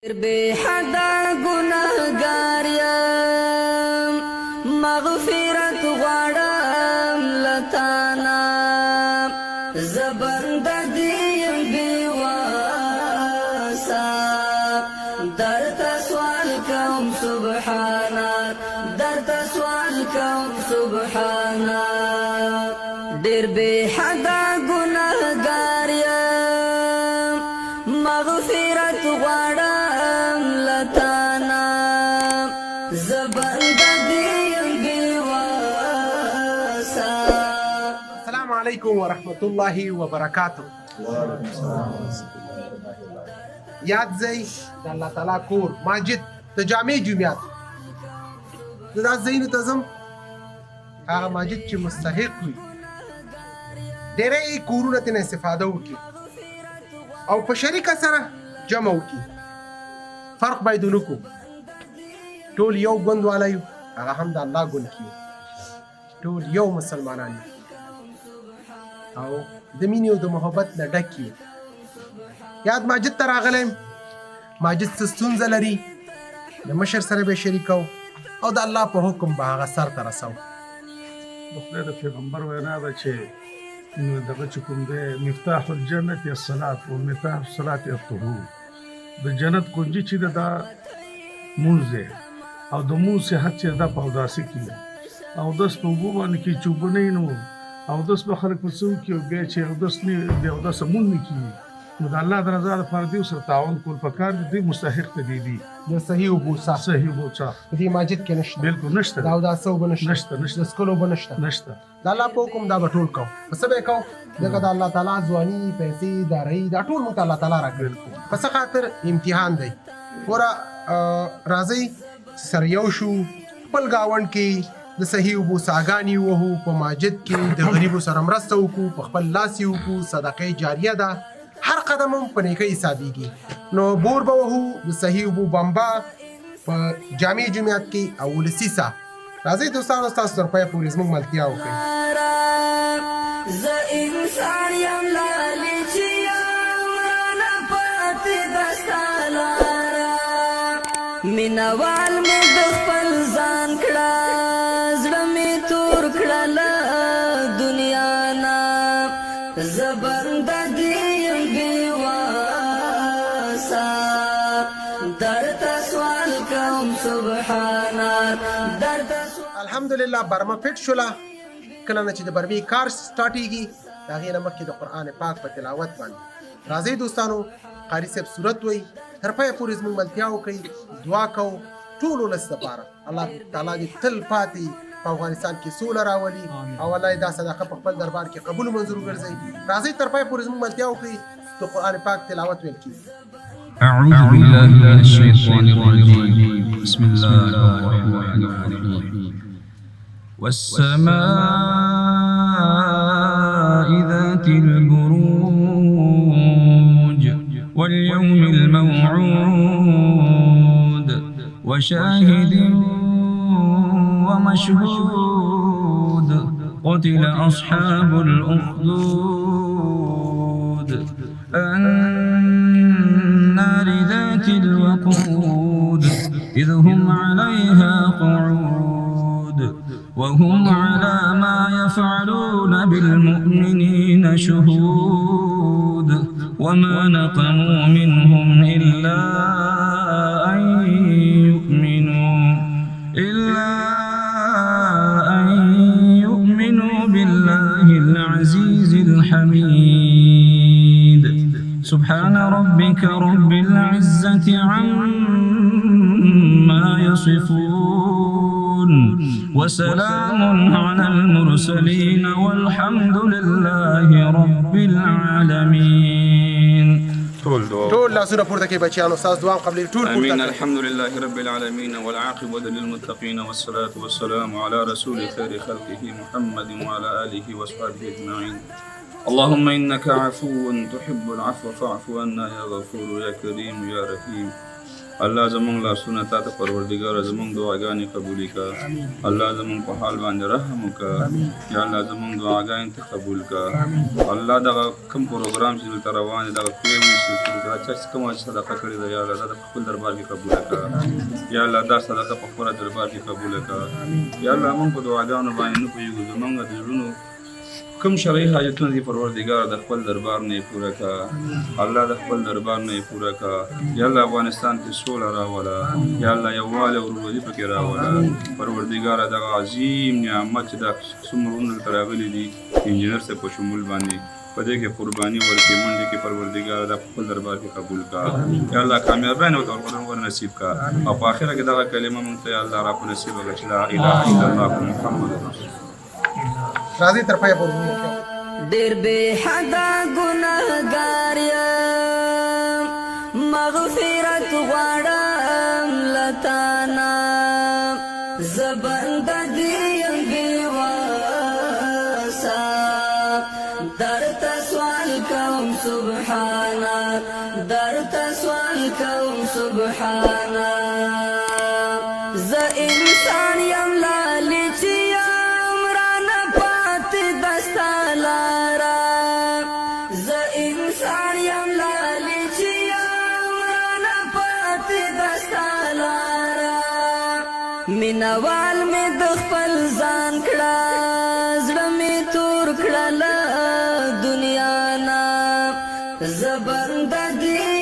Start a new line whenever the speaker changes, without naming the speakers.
بے حدا گناہگار یم مغفرت غواړم لتانا زبندگیم بیواسا درتا سوال کوم سبحانا درتا سوال کوم سبحانا ډیر بے حدا گناہگار یم مغفرت غواړم
السلام علیکم ورحمۃ اللہ وبرکاتہ. یاد ځای د الله تعالی کور مسجد د جامع جمعیات دا ځایونو ته ځم هغه مسجد چې مستحق وي ډېری کورونه ترې استفاده وکړي او په شریکه سره جمع وکړي. فرق باید ونه کړو. ټول یو ګوند والا یو، هغه هم د الله ګوند کې یو، ټول یو مسلمانان یو او د مینې او د محبت نه ډک یو. یاد مسجد ته راغلی یم. مسجد څه ستونزه لري د مشر سره به شریکو او د الله په حکم به هغه سر ته رسو.
د خدای د پیغمبر وینا ده چې دغه چې کوم دی مفتاح الجنت الصلاة و مفتاح الصلاة الطهور، د جنت کنجي چې ده دا مونځ دی او د مونځ صحت چې ده په اوداسه کې اودس په اوبو باندې کې چې اوبه نه وي نو اودس به خلک په څه وکړي او بیا چې اودس نه د اودسه مونځ نه کېږي نو د الله د رضا لپاره دوی سره تعاون کول پکار دي. دوی مستحق دي
د صحیح اوبو څښاک
صحیح اوبو څښاک
په دې مسجد کې نشته،
بالکل نشته،
د اوداسه اوبه نشته،
نشته
د څښلو اوبه نشته. د الله په حکم دا به ټول کوو. په څه به یې کوو؟ ځکه د الله تعالی ځواني، پیسې، دارایي دا ټول موږ ته الله تعالی راکړي. په څه خاطر؟ امتحان دی. ګوره راځئ سره یو شو، خپل ګاونډ کې د صحیح اوبو څاګانې ووهو، په مسجد کې د غریبو سره مرسته وکړو، په خپل لاس یې وکړو. صدقه جاریه ده، هر قدم هم په نیکۍ حسابېږي. نو بور به وهو د صحیح اوبو بمبا په جامع جمعیات کې او ولسي سا. راځئ دوستانو ستاسو تر پایه پورې زموږ ملتیا وکړئ.
زه انسان یم لالې چې یم پاتې د ستا لاره مینهوال مې د خپل ځان کړه زړه مې تور کړه له دنیا نه زه بندګي یم بېواسه درته سوال کوم سبحانا درته
الحمدلله برمه فټ شوله. کله نه چې د برمې کار سټارټېږي د هغې نه مخکې د قرآن پاک په تلاوت باندې راځئ دوستانو قاري صاحب صورت وایي. تر پایه پورې زموږ ملتیا وکړئ، دعا کوو ټول ولس دپاره. الله تعالی دې تل پاتې په افغانستان کې سوله راولي او الله یې دا صدقه په خپل دربار کې قبول منظور وګرځوي. راځئ تر پایه پورې زموږ ملتیا وکړئ. د قرآن پاک تلاوت ویل کېږي.
أعوذ بالله من الشيطان الرجيم. بسم الله الرحمن الرحيم. والسماء ذات البروج واليوم الموعود وشاهد ومشهود قتل أصحاب الأخدود النار ذات الوقود إذ هم عليها قعود وهم على ما يفعلون بالمؤمنين شهود وما نقموا منهم إلا أن يؤمنوا بالله العزيز الحميد. سبحان ربك رب العزة عما يصفون وسلام على المرسلين والحمد لله رب العالمين.
ټول لاسونه پورته کړئ بچیانو، ستاسو دعا قبلې. ټول پورته
آمين. الحمد لله رب العالمين والعاقبة للمتقين والصلاة والسلام على رسول خير خلقه محمد وعلى آله وصحبه أجمعين. اللهم إنك عفو تحب العفو فاعف عنا يا غفور يا كريم يا رحيم. الله زمونږ لاسونه تا ته پروردګاره زمونږ دعاګانې قبولې کړه. الله زمونږ په حال باندې رحم وکړه. یا الله زمونږ دعاګانې ته قبول کړه. الله دغه کوم پروګرام چې دلته روان دی دغه پیغلي سلسله دا چا چې کومه صدقه کړې ده یا الله دا په خپل دربار کې قبوله کړه. یا الله دا صدقه په خپل دربار کې قبوله کړه. یا الله موږ په دعاګانو باندې نه پوهېږو زمونږ د زړونو کوم شرعي حاجتونه دي پروردګار د خپل دربار نه یې پوره کړه. الله د خپل دربار نه یې پوره کړه. یا الله افغانستان کې سوله راوله. یا الله یووالی او ورورولي پکې راوله. پروردګاره دغه عظیم نعمت چې دا څومره ورونه دلته راغلي دي انجینر صاحب په شمول باندې په دې کې قرباني ورکړي منډې کې پروردګاره دا په خپل دربار کې قبول کړه. یا الله کامیابیانې ورته نصیب کړه او په آخره کې دغه کلمه موږ ته یا الله را په نصیب وکړه چې لا اله الا الله محمد رسول الله.
راځي تر پای پورې مونږ
ډېر بې حده ګناهګار یم مغفرت غواړم له تا نه زه بنده دې یم بېوسه درته سوال کوم سبحانه درته سوال کوم سبحانه زه انسان یم لالې چې مینوال می د خپل ځان کړه زړه می تور کړه له دنیا نه زه بنده دې